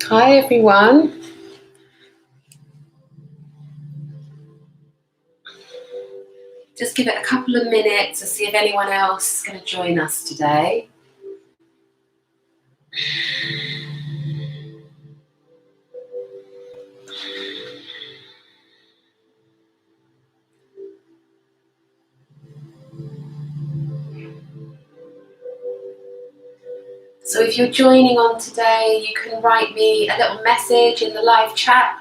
Hi everyone. Just give it a couple of minutes to see if anyone else is going to join us today. So if you're joining on today, you can write me a little message in the live chat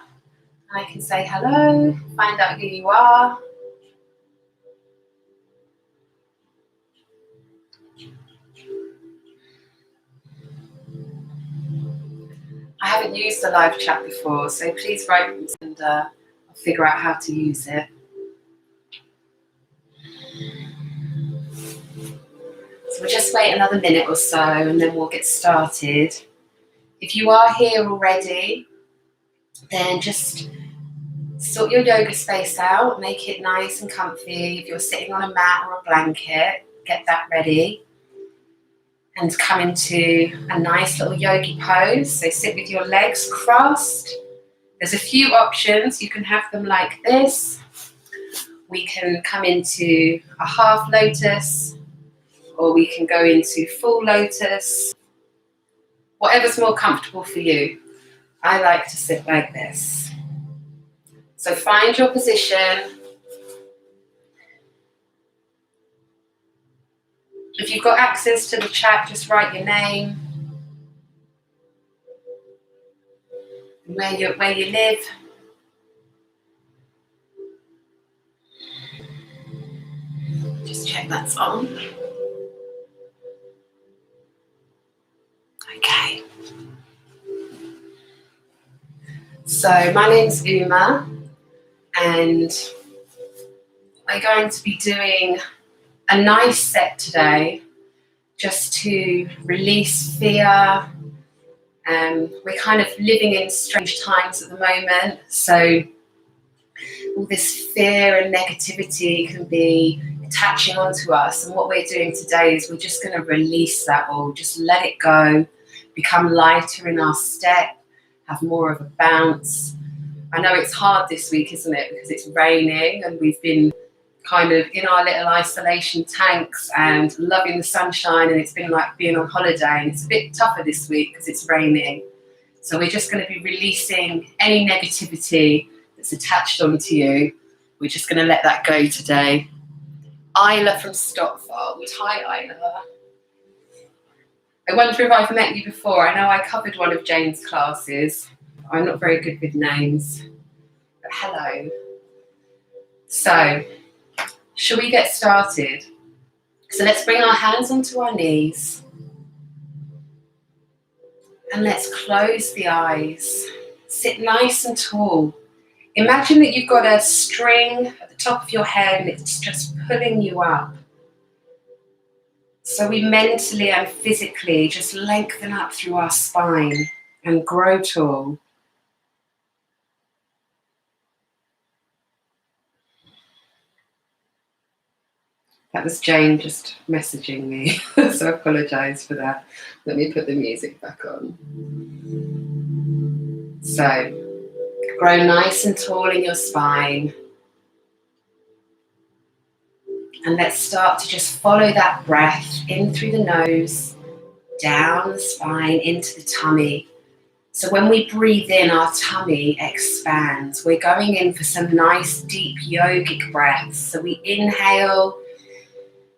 and I can say hello, find out who you are. I haven't used the live chat before, so please write me and I'll figure out how to use it. So we'll just wait another minute or so and then we'll get started. If you are here already, then just sort your yoga space out, make it nice and comfy. If you're sitting on a mat or a blanket, get that ready. And come into a nice little yogi pose. So sit with your legs crossed. There's a few options. You can have them like this. We can come into a half lotus, or we can go into full lotus. Whatever's more comfortable for you. I like to sit like this. So find your position. If you've got access to the chat, just write your name, where you live. Just check that's on. Okay. So my name's Uma, and we're going to be doing a nice set today, just to release fear. We're kind of living in strange times at the moment, so all this fear and negativity can be attaching onto us, and what we're doing today is we're just going to release that all, just let it go, become lighter in our step, have more of a bounce. I know it's hard this week, isn't it, because it's raining and we've been kind of in our little isolation tanks and loving the sunshine, and it's been like being on holiday, and it's a bit tougher this week because it's raining. So we're just going to be releasing any negativity that's attached onto you. We're just going to let that go today. Isla from Stockfold. Hi Isla. I wonder if I've met you before. I know I covered one of Jane's classes. I'm not very good with names, but hello. So, shall we get started? So let's bring our hands onto our knees and let's close the eyes. Sit nice and tall. Imagine that you've got a string at the top of your head and it's just pulling you up. So we mentally and physically just lengthen up through our spine and grow tall. That was Jane just messaging me, so I apologise for that. Let me put the music back on. So, grow nice and tall in your spine. And let's start to just follow that breath in through the nose, down the spine, into the tummy. So when we breathe in, our tummy expands. We're going in for some nice deep yogic breaths. So we inhale,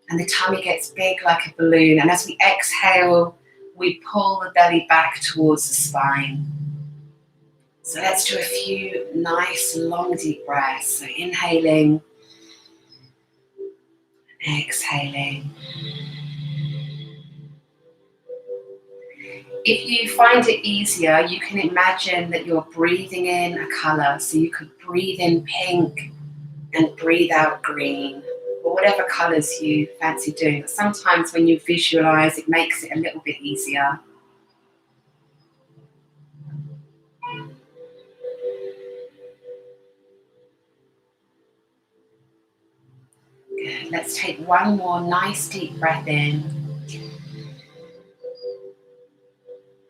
and the tummy gets big like a balloon. And as we exhale, we pull the belly back towards the spine. So let's do a few nice, long, deep breaths. So inhaling, exhaling. If you find it easier, you can imagine that you're breathing in a colour. So you could breathe in pink and breathe out green, or whatever colours you fancy doing. But sometimes when you visualise, it makes it a little bit easier. Good. Let's take one more nice deep breath in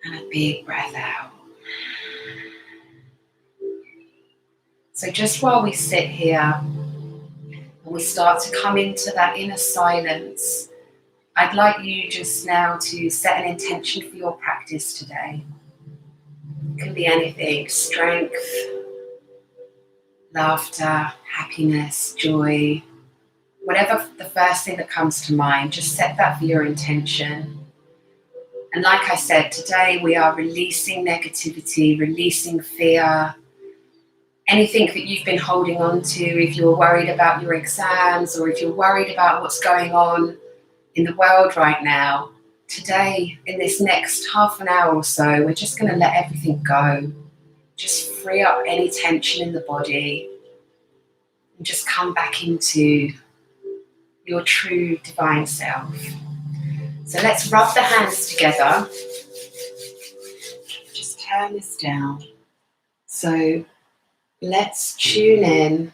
and a big breath out. So just while we sit here and we start to come into that inner silence, I'd like you just now to set an intention for your practice today. It can be anything: strength, laughter, happiness, joy, whatever the first thing that comes to mind, just set that for your intention. And like I said, today we are releasing negativity, releasing fear, anything that you've been holding on to. If you're worried about your exams, or if you're worried about what's going on in the world right now, today, in this next half an hour or so, we're just going to let everything go. Just free up any tension in the body and just come back into your true divine self. So let's rub the hands together. Just turn this down. So let's tune in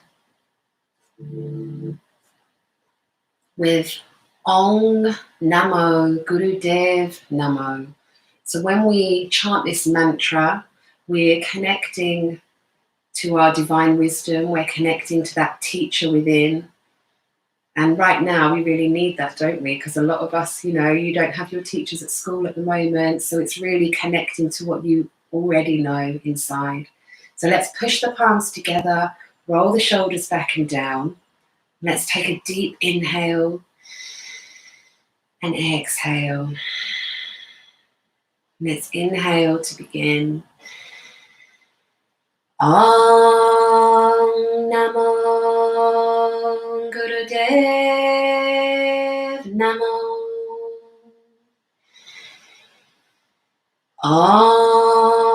with Om Namo Gurudev Namo. So when we chant this mantra, we're connecting to our divine wisdom, we're connecting to that teacher within. And right now we really need that, don't we? Because a lot of us, you don't have your teachers at school at the moment, so it's really connecting to what you already know inside. So let's push the palms together, roll the shoulders back and down. Let's take a deep inhale and exhale. Let's inhale to begin. Om Namo Gurudev Namo. Om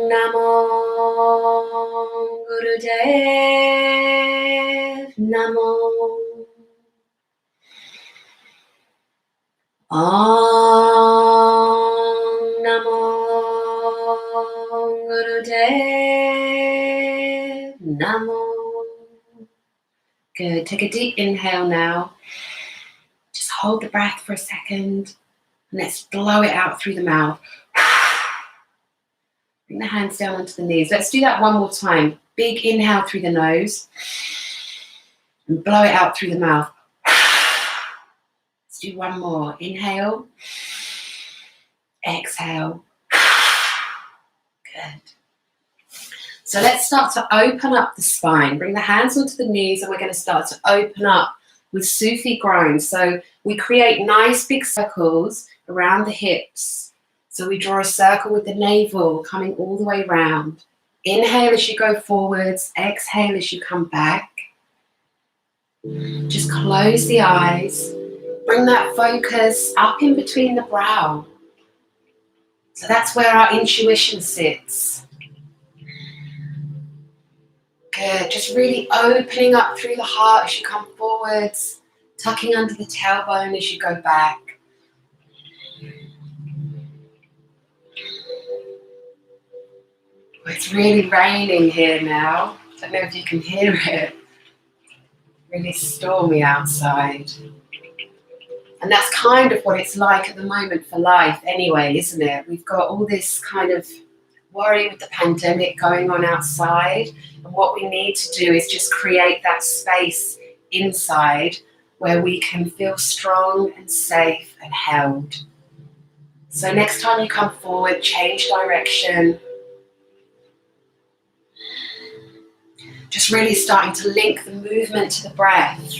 Namo Gurudev Namo. Om Namo Gurudev Namo. Good. Take a deep inhale now. Just hold the breath for a second. And let's blow it out through the mouth. Bring the hands down onto the knees. Let's do that one more time. Big inhale through the nose. And blow it out through the mouth. Let's do one more. Inhale. Exhale. Good. So let's start to open up the spine. Bring the hands onto the knees and we're going to start to open up with Sufi groans. So we create nice big circles around the hips. So we draw a circle with the navel coming all the way round. Inhale as you go forwards. Exhale as you come back. Just close the eyes. Bring that focus up in between the brow. So that's where our intuition sits. Good. Just really opening up through the heart as you come forwards, tucking under the tailbone as you go back. It's really raining here now. I don't know if you can hear it. Really stormy outside. And that's kind of what it's like at the moment for life anyway, isn't it? We've got all this kind of worry with the pandemic going on outside. And what we need to do is just create that space inside where we can feel strong and safe and held. So next time you come forward, change direction. Just really starting to link the movement to the breath.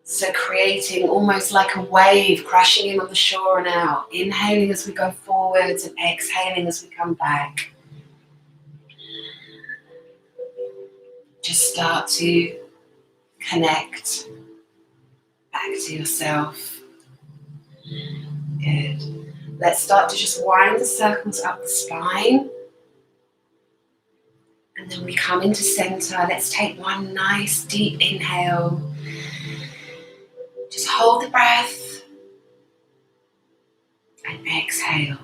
So creating almost like a wave crashing in on the shore and out. Inhaling as we go forwards and exhaling as we come back. Just start to connect back to yourself. Good. Let's start to just wind the circles up the spine. And then we come into center. Let's take one nice deep inhale. Just hold the breath and exhale.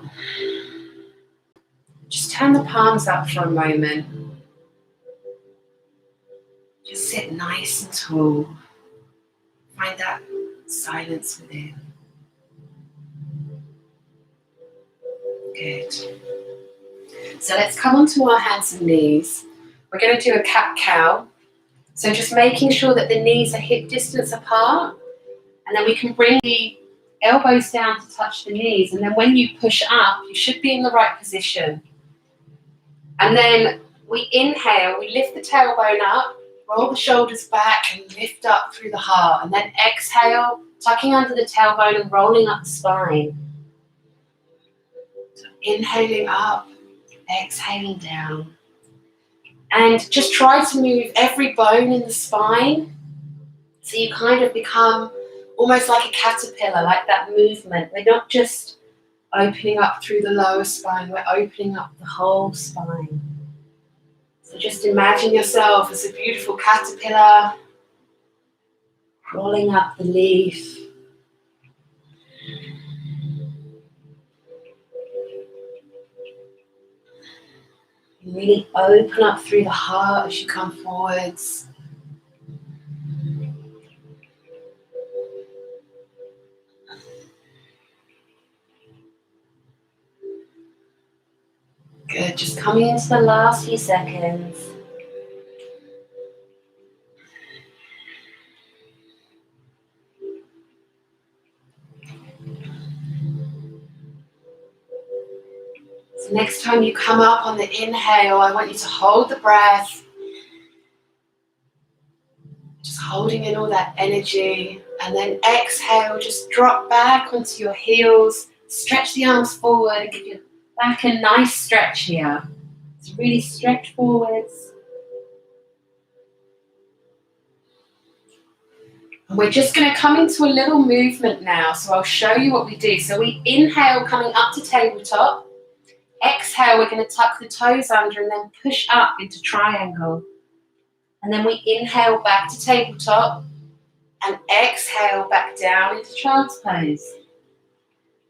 Just turn the palms up for a moment. Just sit nice and tall. Find that silence within. Good. So let's come onto our hands and knees. We're going to do a cat-cow. So just making sure that the knees are hip distance apart, and then we can bring the elbows down to touch the knees, and then when you push up, you should be in the right position. And then we inhale, we lift the tailbone up, roll the shoulders back and lift up through the heart, and then exhale, tucking under the tailbone and rolling up the spine. So inhaling up, exhaling down. And just try to move every bone in the spine so you kind of become almost like a caterpillar, like that movement. We're not just opening up through the lower spine, we're opening up the whole spine. So just imagine yourself as a beautiful caterpillar rolling up the leaf. You really open up through the heart as you come forwards. Good, just coming into the last few seconds. So next time you come up on the inhale, I want you to hold the breath. Just holding in all that energy. And then exhale, just drop back onto your heels. Stretch the arms forward and give your back a nice stretch here. So really stretch forwards. And we're just going to come into a little movement now. So I'll show you what we do. So we inhale coming up to tabletop. Exhale, we're going to tuck the toes under and then push up into triangle. And then we inhale back to tabletop and exhale back down into child's pose.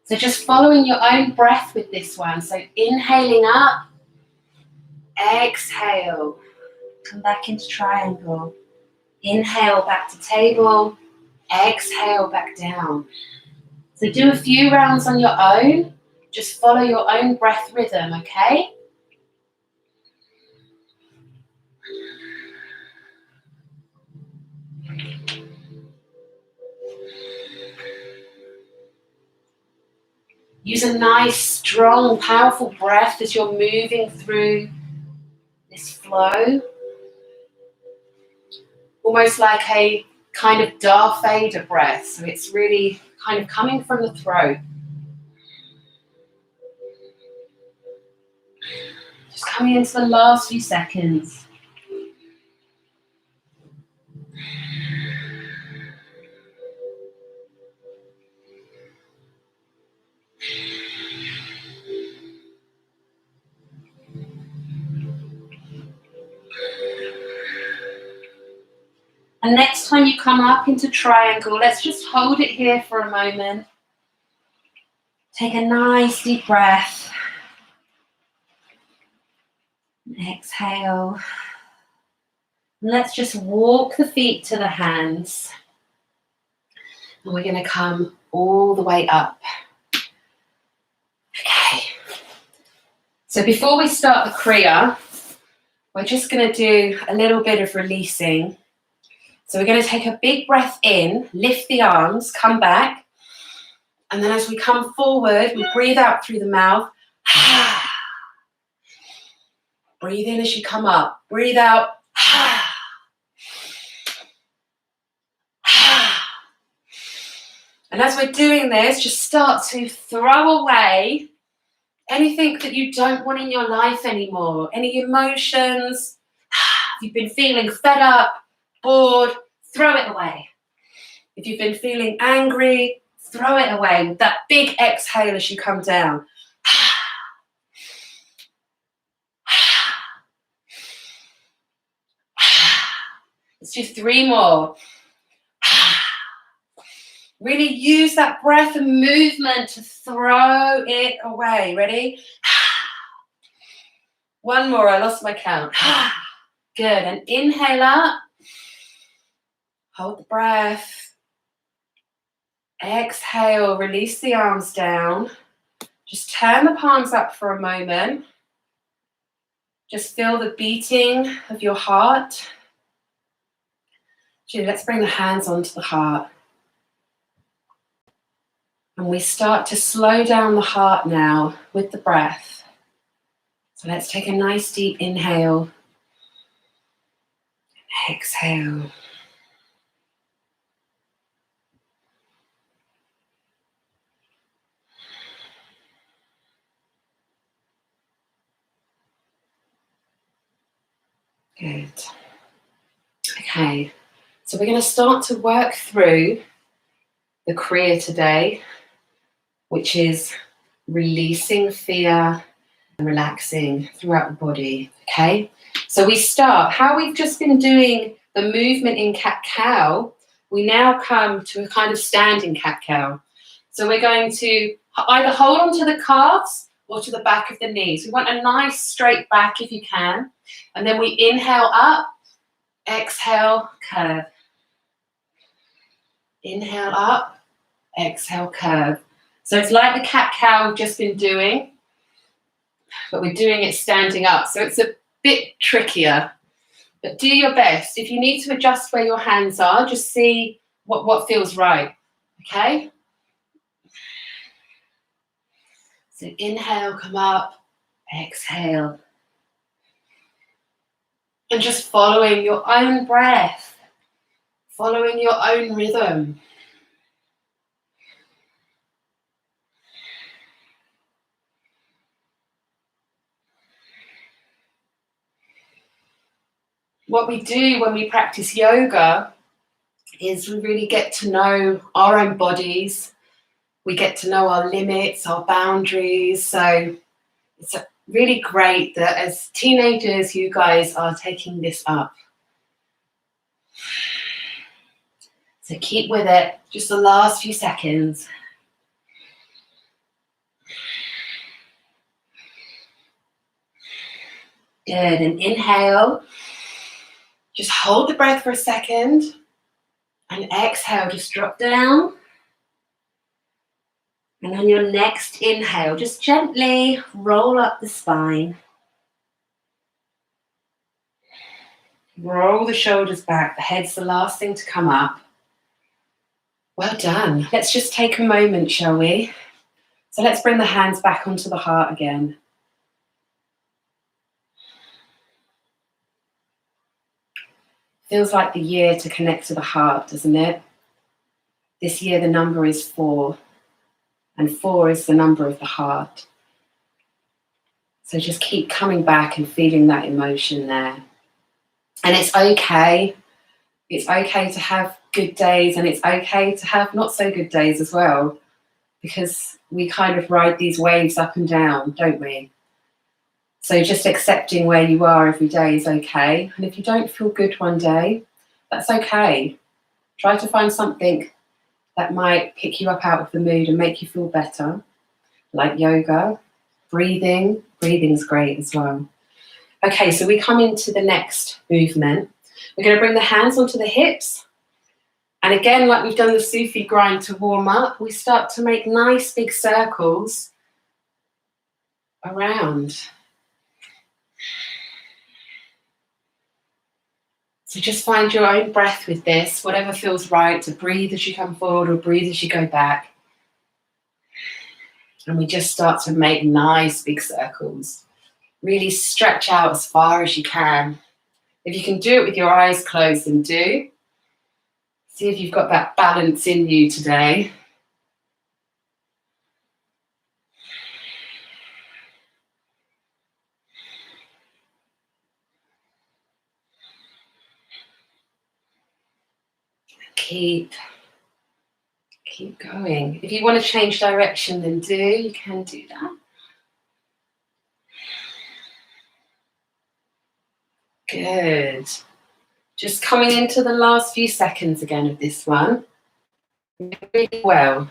So just following your own breath with this one. So inhaling up, exhale, come back into triangle. Inhale back to table, exhale back down. So do a few rounds on your own. Just follow your own breath rhythm, okay? Use a nice, strong, powerful breath as you're moving through this flow. Almost like a kind of Darth Vader breath. So it's really kind of coming from the throat. Just coming into the last few seconds. And next time you come up into triangle, let's just hold it here for a moment. Take a nice deep breath. Exhale. And let's just walk the feet to the hands. And we're going to come all the way up. Okay. So before we start the Kriya, we're just going to do a little bit of releasing. So we're going to take a big breath in, lift the arms, come back. And then as we come forward, we breathe out through the mouth. Breathe in as you come up. Breathe out. And as we're doing this, just start to throw away anything that you don't want in your life anymore. Any emotions. If you've been feeling fed up, bored, throw it away. If you've been feeling angry, throw it away with that big exhale as you come down. Let's do 3 more. Really use that breath and movement to throw it away. Ready? 1 more. I lost my count. Good. And inhale up. Hold the breath. Exhale. Release the arms down. Just turn the palms up for a moment. Just feel the beating of your heart. Let's bring the hands onto the heart. And we start to slow down the heart now with the breath. So let's take a nice deep inhale. Exhale. Good. Okay, so we're going to start to work through the Kriya today, which is releasing fear and relaxing throughout the body. Okay, so we start, how we've just been doing the movement in cat-cow, we now come to a kind of standing cat-cow. So we're going to either hold on to the calves or to the back of the knees. We want a nice straight back if you can. And then we inhale up, exhale, curve. Inhale up, exhale, curve. So it's like the cat-cow we've just been doing, but we're doing it standing up. So it's a bit trickier, but do your best. If you need to adjust where your hands are, just see what feels right, okay? So inhale, come up, exhale. And just following your own breath, following your own rhythm. What we do when we practice yoga is we really get to know our own bodies. We get to know our limits, our boundaries. So it's really great that as teenagers, you guys are taking this up. So keep with it, just the last few seconds. Good, and inhale. Just hold the breath for a second. And exhale, just drop down. And on your next inhale, just gently roll up the spine. Roll the shoulders back. The head's the last thing to come up. Well done. Let's just take a moment, shall we? So let's bring the hands back onto the heart again. Feels like the year to connect to the heart, doesn't it? This year the number is 4. And 4 is the number of the heart. So just keep coming back and feeling that emotion there. And it's okay. It's okay to have good days, and it's okay to have not so good days as well, because we kind of ride these waves up and down, don't we? So just accepting where you are every day is okay. And if you don't feel good one day, that's okay. Try to find something that might pick you up out of the mood and make you feel better, like yoga, breathing. Breathing's great as well. Okay, so we come into the next movement. We're going to bring the hands onto the hips. And again, like we've done the Sufi grind to warm up, we start to make nice big circles around. So just find your own breath with this, whatever feels right, to breathe as you come forward or breathe as you go back. And we just start to make nice big circles. Really stretch out as far as you can. If you can do it with your eyes closed, then do. See if you've got that balance in you today. Keep going. If you want to change direction, then do. You can do that. Good. Just coming into the last few seconds again of this one. Really well.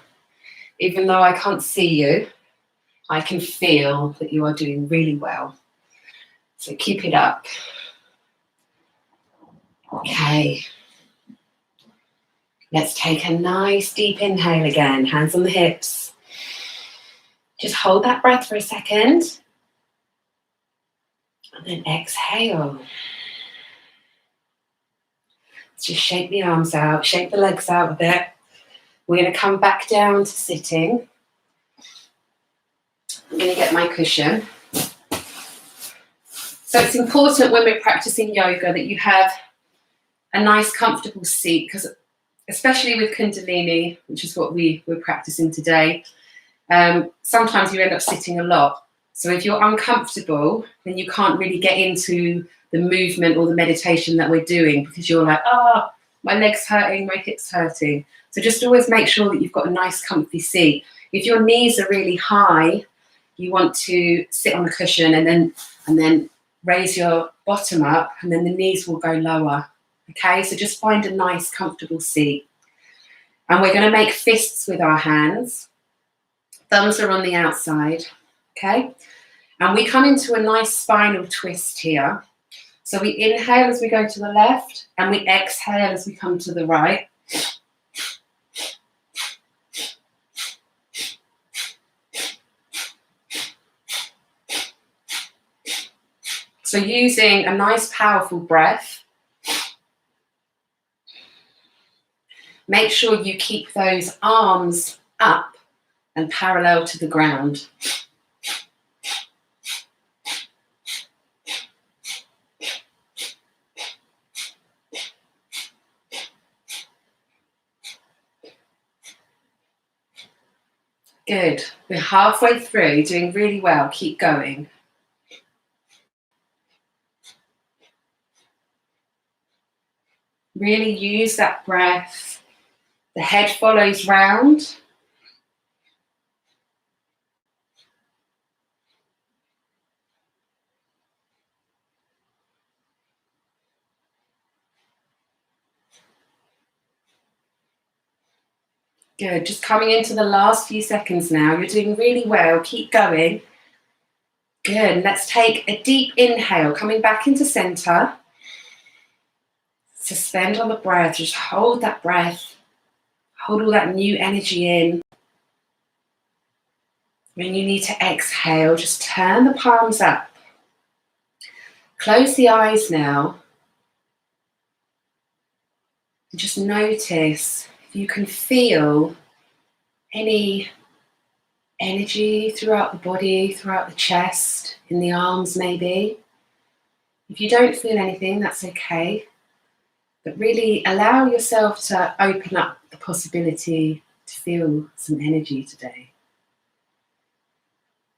Even though I can't see you, I can feel that you are doing really well. So keep it up. Okay. Let's take a nice deep inhale again. Hands on the hips. Just hold that breath for a second. And then exhale. Just shake the arms out, shake the legs out a bit. We're going to come back down to sitting. I'm going to get my cushion. So it's important when we're practicing yoga that you have a nice comfortable seat, because especially with Kundalini, which is what we're practicing today, sometimes you end up sitting a lot. So if you're uncomfortable, then you can't really get into the movement or the meditation that we're doing, because you're like, oh, my leg's hurting, my hip's hurting. So just always make sure that you've got a nice comfy seat. If your knees are really high, you want to sit on a cushion and then raise your bottom up, and then the knees will go lower. Okay, so just find a nice comfortable seat. And we're going to make fists with our hands. Thumbs are on the outside. Okay, and we come into a nice spinal twist here. So we inhale as we go to the left, and we exhale as we come to the right. So using a nice powerful breath, make sure you keep those arms up and parallel to the ground. Good. We're halfway through, doing really well. Keep going. Really use that breath. The head follows round. Good. Just coming into the last few seconds now. You're doing really well. Keep going. Good. Let's take a deep inhale, coming back into center. Suspend on the breath. Just hold that breath. Hold all that new energy in. When you need to exhale, just turn the palms up. Close the eyes now. And just notice if you can feel any energy throughout the body, throughout the chest, in the arms maybe. If you don't feel anything, that's okay. But really allow yourself to open up the possibility to feel some energy today.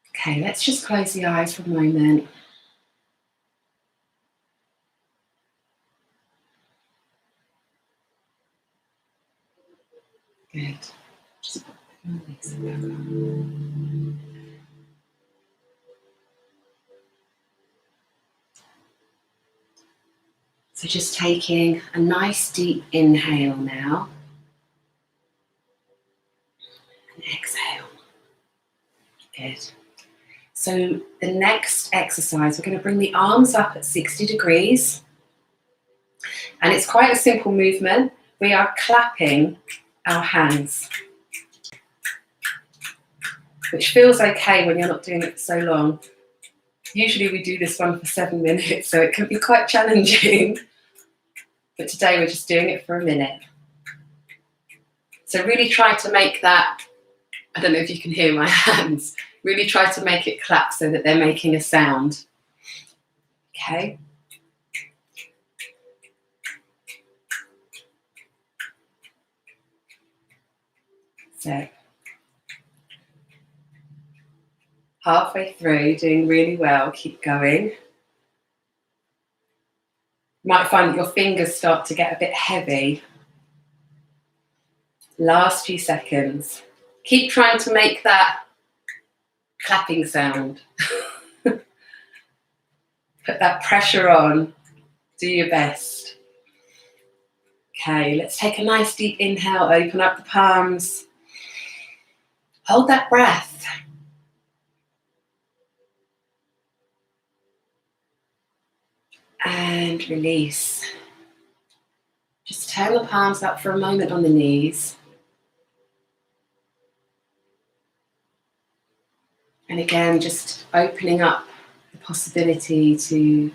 Okay, let's just close the eyes for a moment. Good. Just mix it back on. So just taking a nice deep inhale now. And exhale. Good. So the next exercise, we're going to bring the arms up at 60 degrees. And it's quite a simple movement. We are clapping our hands, which feels okay when you're not doing it for so long. Usually we do this one for 7 minutes, so it can be quite challenging. But today we're just doing it for a minute. So really try to make that, I don't know if you can hear my hands, really try to make it clap so that they're making a sound. Okay. So halfway through, doing really well, keep going. You might find that your fingers start to get a bit heavy. Last few seconds. Keep trying to make that clapping sound. Put that pressure on. Do your best. Okay, let's take a nice deep inhale, open up the palms. Hold that breath. And release. Just turn the palms up for a moment on the knees. And again, just opening up the the possibility to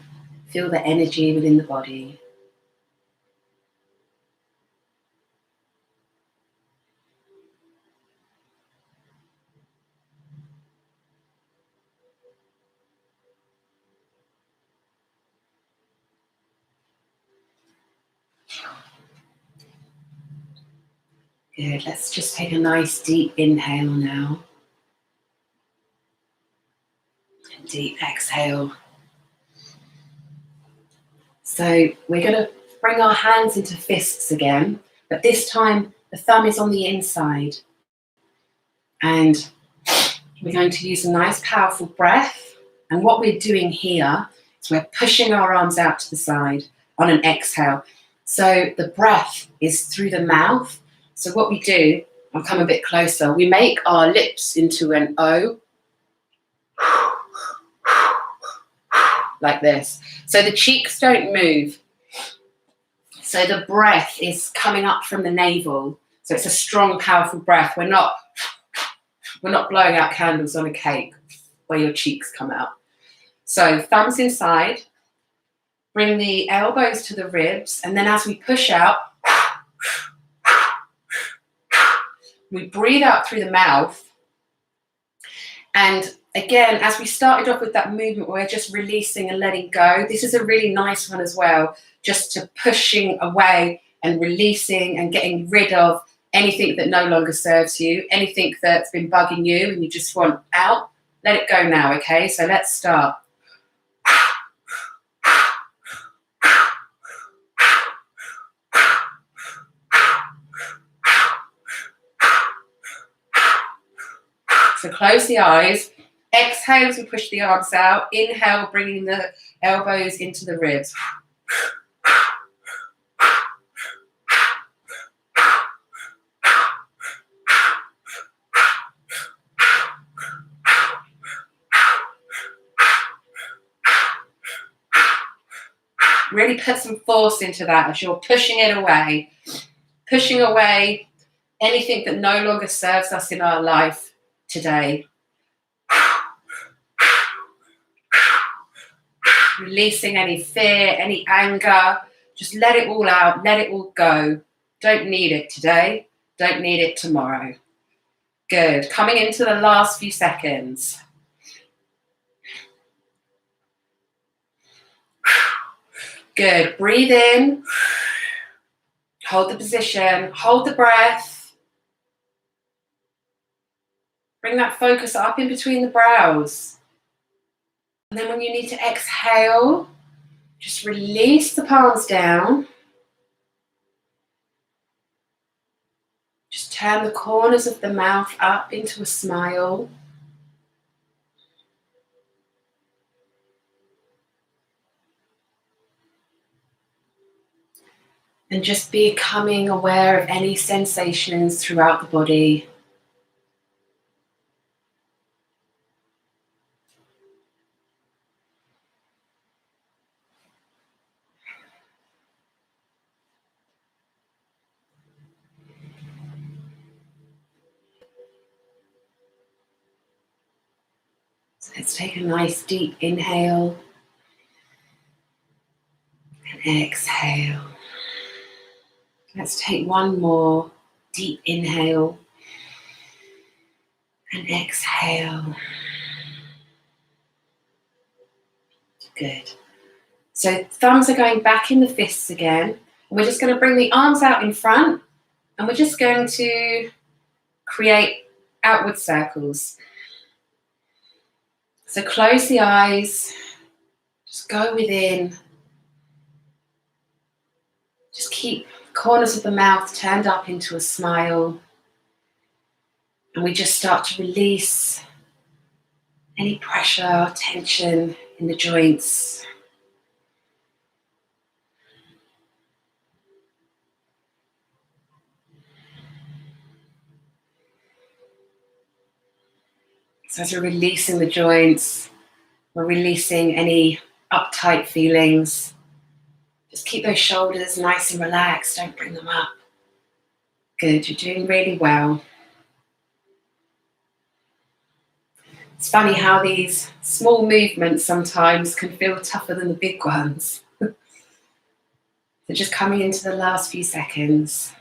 feel the energy within the body. Good. Let's just take a nice deep inhale now. And deep exhale. So we're going to bring our hands into fists again, but this time the thumb is on the inside. And we're going to use a nice powerful breath. And what we're doing here is we're pushing our arms out to the side on an exhale. So the breath is through the mouth. So what we do, I'll come a bit closer, we make our lips into an O, like this. So the cheeks don't move. So the breath is coming up from the navel. So it's a strong, powerful breath. We're not blowing out candles on a cake where your cheeks come out. So thumbs inside, bring the elbows to the ribs, and then as we push out, we breathe out through the mouth. And again, as we started off with that movement, we're just releasing and letting go. This is a really nice one as well, just to pushing away and releasing and getting rid of anything that no longer serves you, anything that's been bugging you and you just want out. Let it go now, okay? So let's start. So close the eyes. Exhale as we push the arms out. Inhale, bringing the elbows into the ribs. Really put some force into that as you're pushing it away. Pushing away anything that no longer serves us in our life today. Releasing any fear, any anger. Just let it all out. Let it all go. Don't need it today. Don't need it tomorrow. Good. Coming into the last few seconds. Good. Breathe in. Hold the position. Hold the breath. Bring that focus up in between the brows. And then when you need to exhale, just release the palms down. Just turn the corners of the mouth up into a smile. And just becoming aware of any sensations throughout the body. So let's take a nice deep inhale and exhale. Let's take one more deep inhale and exhale. Good. So thumbs are going back in the fists again. And we're just going to bring the arms out in front and we're just going to create outward circles. So close the eyes, just go within. Just keep corners of the mouth turned up into a smile. And we just start to release any pressure, tension in the joints. So as we're releasing the joints, we're releasing any uptight feelings. Just keep those shoulders nice and relaxed, don't bring them up. Good, you're doing really well. It's funny how these small movements sometimes can feel tougher than the big ones. So just coming into the last few seconds.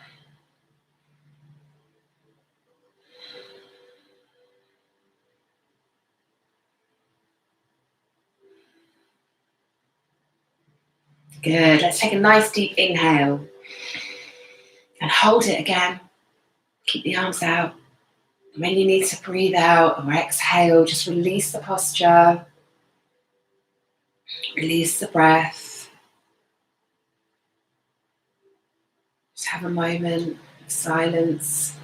Good. Let's take a nice deep inhale and hold it again. Keep the arms out. When you need to breathe out or exhale, just release the posture, release the breath. Just have a moment of silence.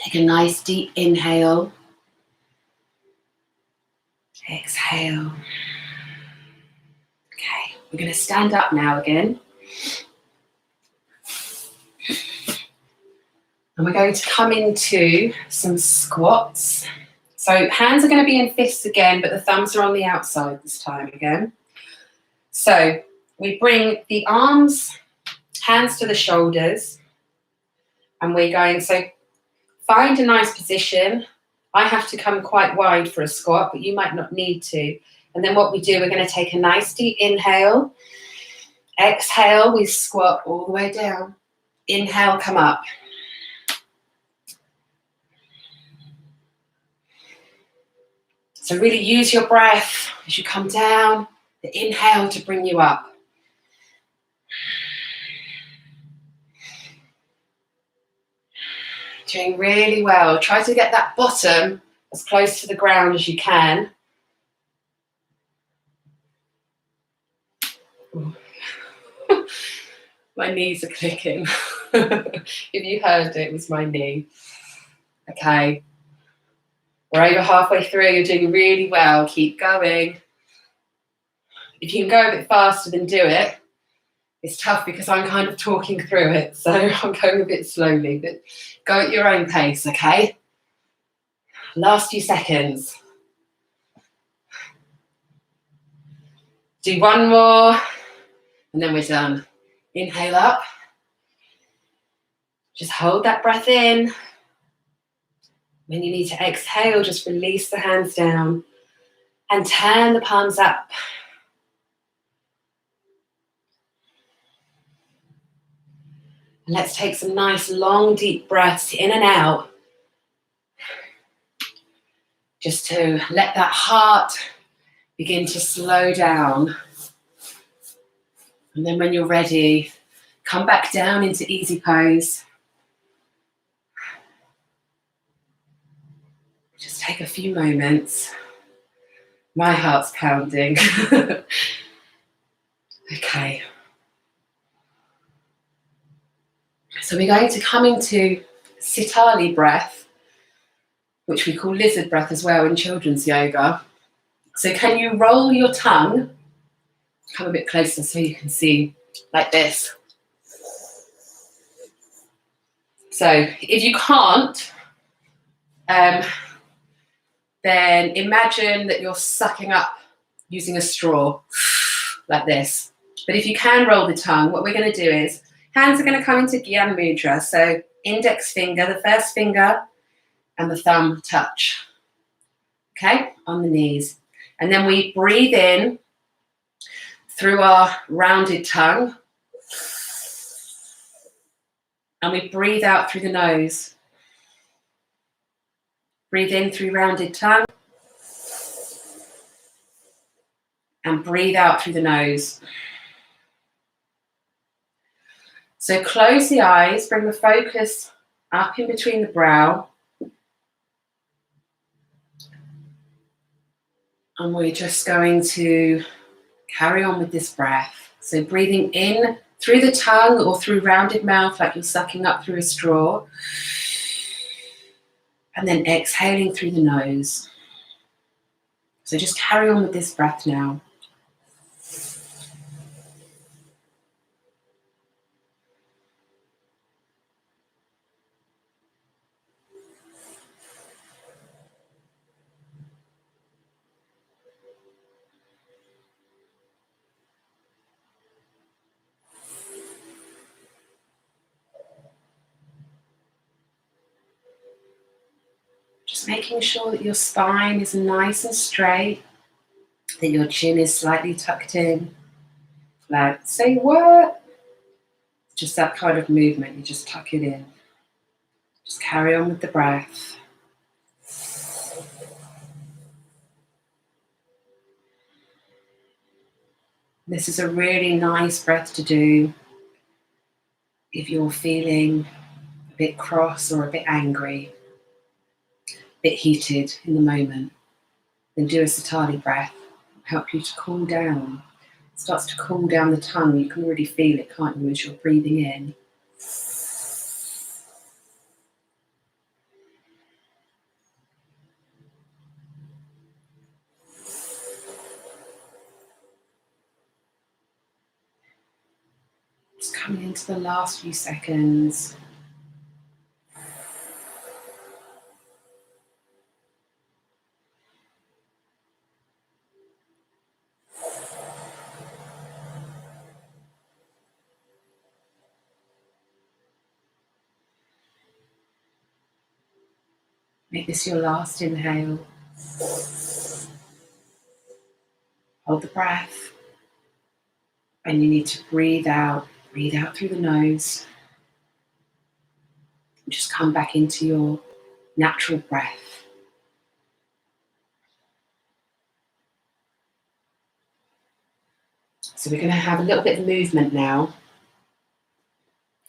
Take a nice deep inhale. Exhale. Okay, we're going to stand up now again. And we're going to come into some squats. So hands are going to be in fists again, but the thumbs are on the outside this time again. So we bring the arms, hands to the shoulders, and we're going, so find a nice position. I have to come quite wide for a squat, but you might not need to. And then what we do, we're going to take a nice deep inhale. Exhale, we squat all the way down. Inhale, come up. So really use your breath as you come down, the inhale to bring you up. Doing really well. Try to get that bottom as close to the ground as you can. My knees are clicking. If you heard it, it was my knee. Okay. We're over halfway through. You're doing really well. Keep going. If you can go a bit faster, then do it. It's tough because I'm kind of talking through it, so I'm going a bit slowly, but go at your own pace, okay? Last few seconds. Do one more, and then we're done. Inhale up. Just hold that breath in. When you need to exhale, just release the hands down and turn the palms up. And let's take some nice long deep breaths in and out, just to let that heart begin to slow down. And then when you're ready, come back down into easy pose. Just take a few moments. My heart's pounding. Okay. So we're going to come into Sitali breath, which we call lizard breath as well in children's yoga. So can you roll your tongue? Come a bit closer so you can see, like this. So if you can't, then imagine that you're sucking up using a straw, like this. But if you can roll the tongue, what we're going to do is, hands are going to come into Gyan Mudra. So index finger, the first finger, and the thumb touch. Okay, on the knees. And then we breathe in through our rounded tongue. And we breathe out through the nose. Breathe in through rounded tongue. And breathe out through the nose. So close the eyes, bring the focus up in between the brow. And we're just going to carry on with this breath. So breathing in through the tongue or through rounded mouth, like you're sucking up through a straw. And then exhaling through the nose. So just carry on with this breath now. making sure that your spine is nice and straight, that your chin is slightly tucked in. Like, say what? Just that kind of movement, you just tuck it in. Just carry on with the breath. This is a really nice breath to do if you're feeling a bit cross or a bit angry, a bit heated in the moment. Then do a Satali breath, help you to cool down. It starts to cool down the tongue. You can really feel it, can't you, as you're breathing in. Just coming into the last few seconds. Make this your last inhale. Hold the breath. And you need to breathe out. Breathe out through the nose. And just come back into your natural breath. So we're going to have a little bit of movement now.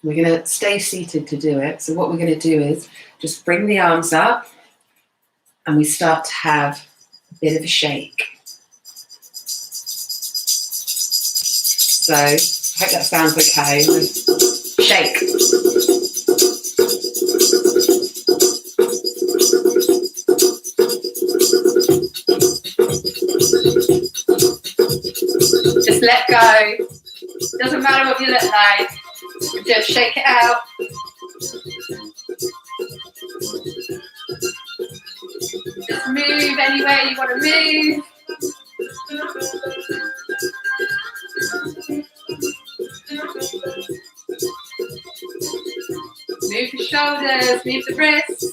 We're going to stay seated to do it. So what we're going to do is just bring the arms up and we start to have a bit of a shake. So I hope that sounds okay. Shake. Just let go. Doesn't matter what you look like. Just shake it out. Just move anywhere you want to move. Move the shoulders, move the wrists.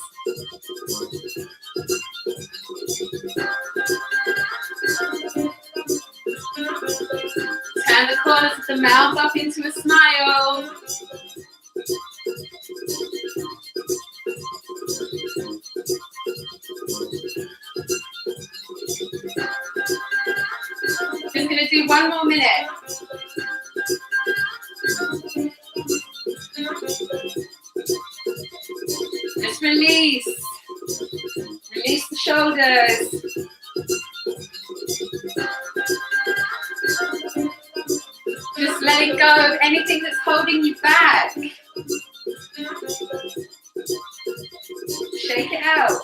Turn the corners of the mouth up into a smile. Just going to do one more minute. Just release. Release the shoulders. Just letting go of anything that's holding you back. Shake it out.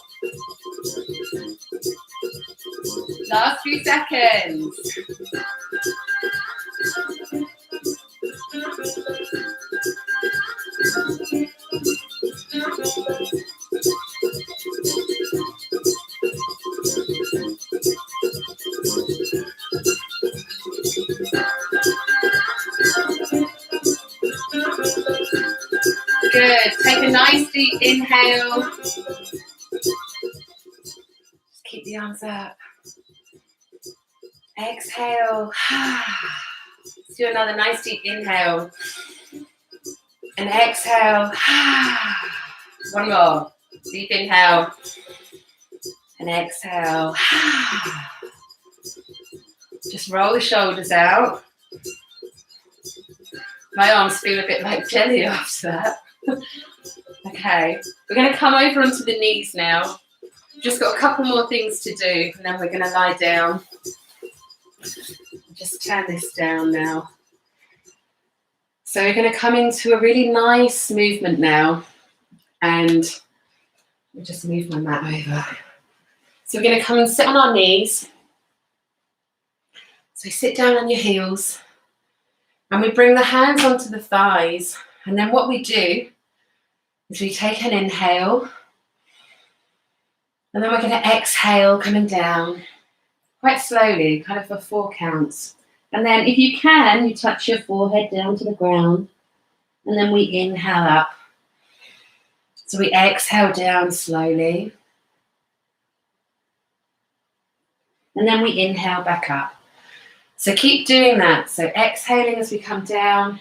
Last few seconds. Good. Take a nice deep inhale. Just keep the arms up. Exhale. Let's do another nice deep inhale. And exhale. One more. Deep inhale. And exhale. Just roll the shoulders out. My arms feel a bit like jelly after that. Okay, we're going to come over onto the knees now. Just got a couple more things to do and then we're going to lie down. Just turn this down now. So we're going to come into a really nice movement now. And I'll just move my mat over. So we're going to come and sit on our knees. So sit down on your heels. And we bring the hands onto the thighs. And then what we do is we take an inhale. And then we're going to exhale, coming down. Quite slowly, kind of for 4 counts. And then if you can, you touch your forehead down to the ground. And then we inhale up. So we exhale down slowly. And then we inhale back up. So keep doing that. So exhaling as we come down.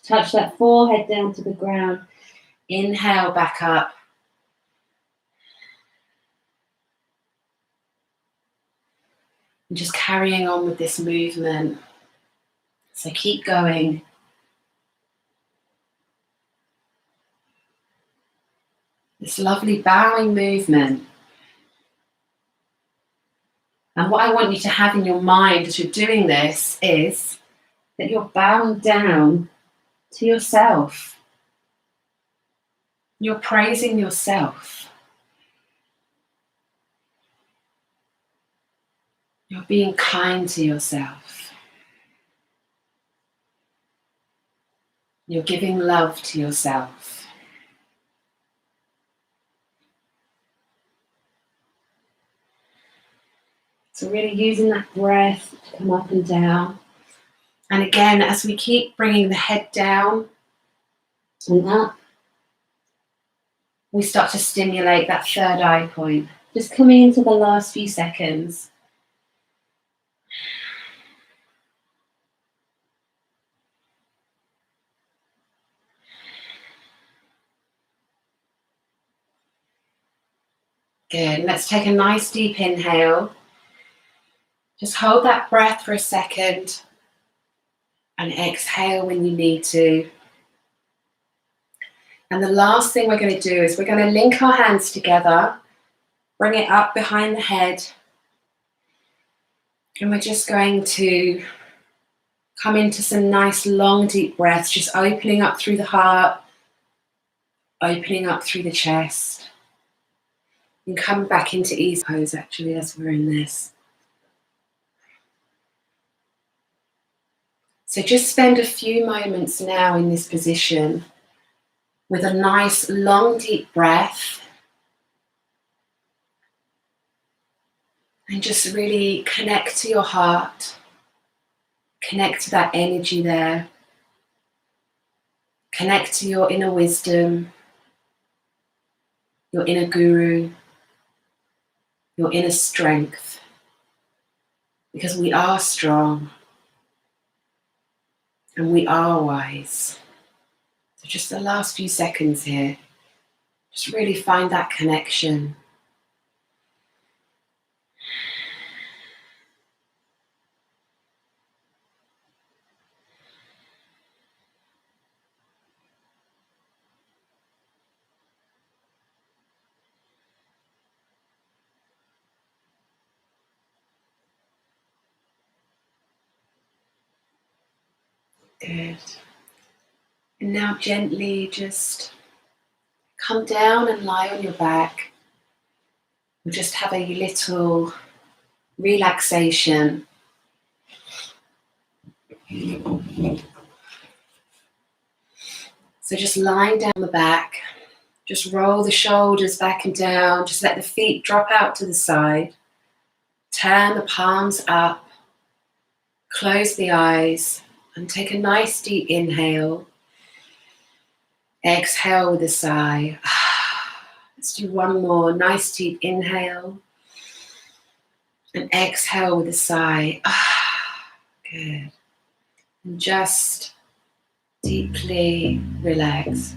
Touch that forehead down to the ground. Inhale back up. And just carrying on with this movement. So keep going. This lovely bowing movement. And what I want you to have in your mind as you're doing this is that you're bowing down to yourself. You're praising yourself. You're being kind to yourself. You're giving love to yourself. So really using that breath to come up and down. And again, as we keep bringing the head down and up, we start to stimulate that third eye point. Just coming into the last few seconds. Good. Let's take a nice deep inhale. Just hold that breath for a second and exhale when you need to. And the last thing we're going to do is we're going to link our hands together, bring it up behind the head, and we're just going to come into some nice long deep breaths, just opening up through the heart, opening up through the chest, and come back into easy pose actually as we're in this. So just spend a few moments now in this position with a nice long deep breath and just really connect to your heart, connect to that energy there, connect to your inner wisdom, your inner guru, your inner strength, because we are strong and we are wise. So just the last few seconds here, just really find that connection. Good. And now gently just come down and lie on your back. We'll just have a little relaxation. So just lying down the back, just roll the shoulders back and down, just let the feet drop out to the side. Turn the palms up, close the eyes, and take a nice deep inhale. Exhale with a sigh. Let's do one more. Nice deep inhale. And exhale with a sigh. Good. And just deeply relax.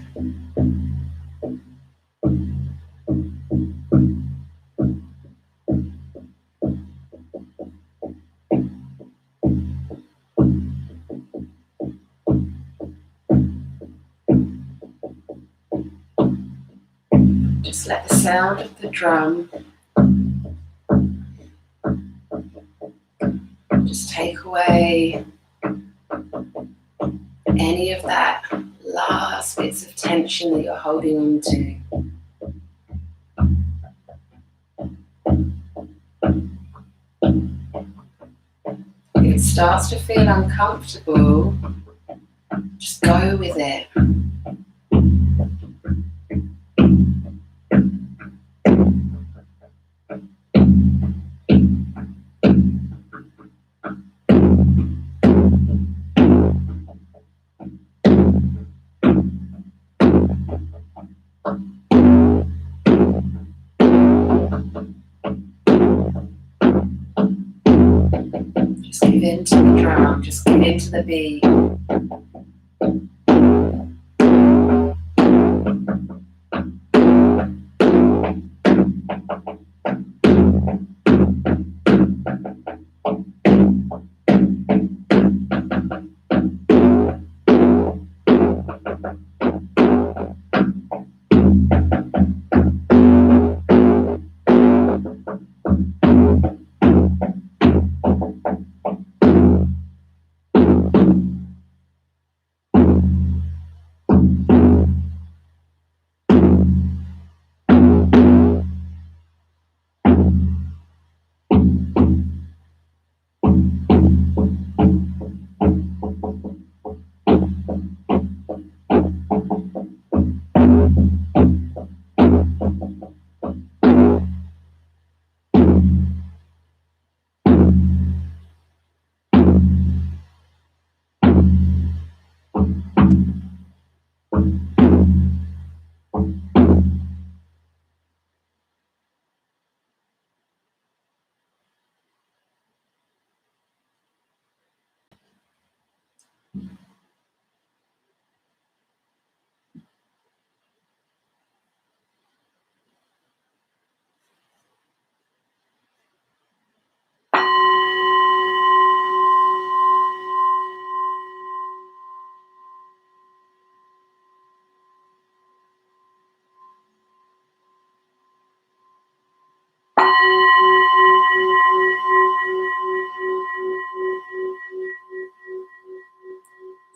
Just let the sound of the drum just take away any of that last bits of tension that you're holding on to. If it starts to feel uncomfortable, just go with it. into the drum, just give into the beat.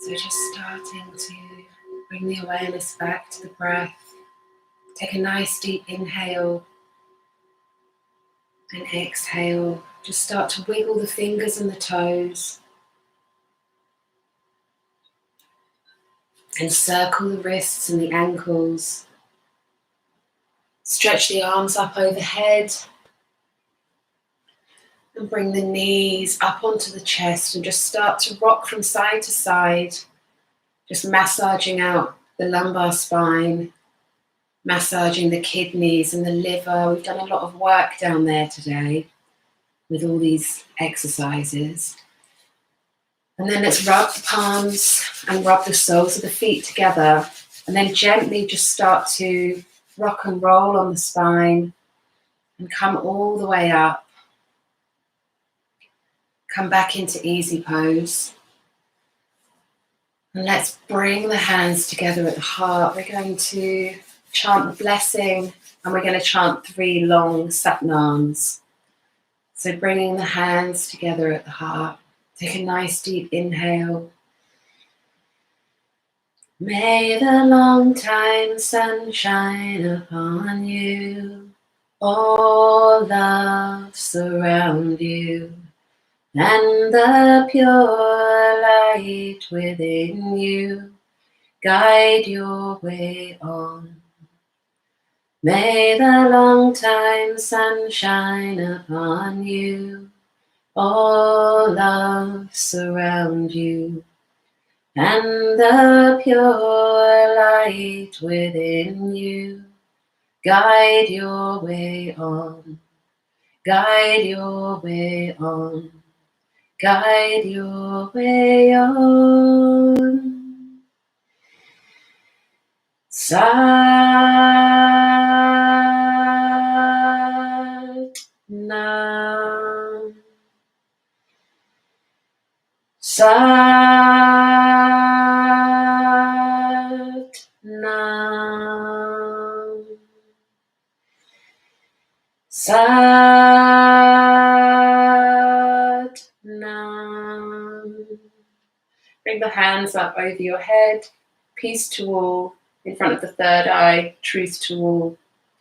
So just starting to bring the awareness back to the breath. Take a nice deep inhale and exhale. Just start to wiggle the fingers and the toes. And circle the wrists and the ankles. Stretch the arms up overhead. And bring the knees up onto the chest and just start to rock from side to side. Just massaging out the lumbar spine, massaging the kidneys and the liver. We've done a lot of work down there today with all these exercises. And then let's rub the palms and rub the soles of the feet together. And then gently just start to rock and roll on the spine and come all the way up. Come back into easy pose. And let's bring the hands together at the heart. We're going to chant the blessing and we're going to chant 3 long satnams. So bringing the hands together at the heart. Take a nice deep inhale. May the long time sun shine upon you. All love surround you. And the pure light within you guide your way on. May the long time sun shine upon you. All love surround you. And the pure light within you guide your way on. Guide your way on. Guide your way on. Satnam. Satnam. Satnam. Bring the hands up over your head. Peace to all. In front of the third eye. Truth to all.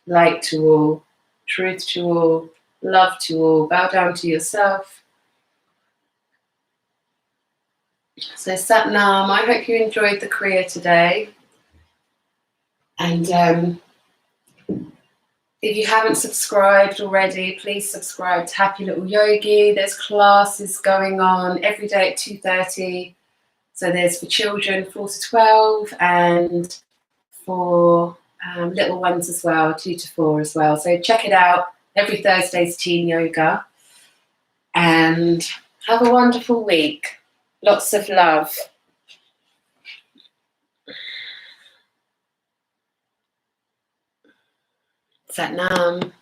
Light to all. Truth to all. Love to all. Bow down to yourself. So Satnam, I hope you enjoyed the Kriya today. And if you haven't subscribed already, please subscribe to Happy Little Yogi. There's classes going on every day at 2:30. So there's for children 4 to 12 and for little ones as well, 2 to 4 as well. So check it out. Every Thursday's teen yoga. And Have a wonderful week. Lots of love. Sat Nam.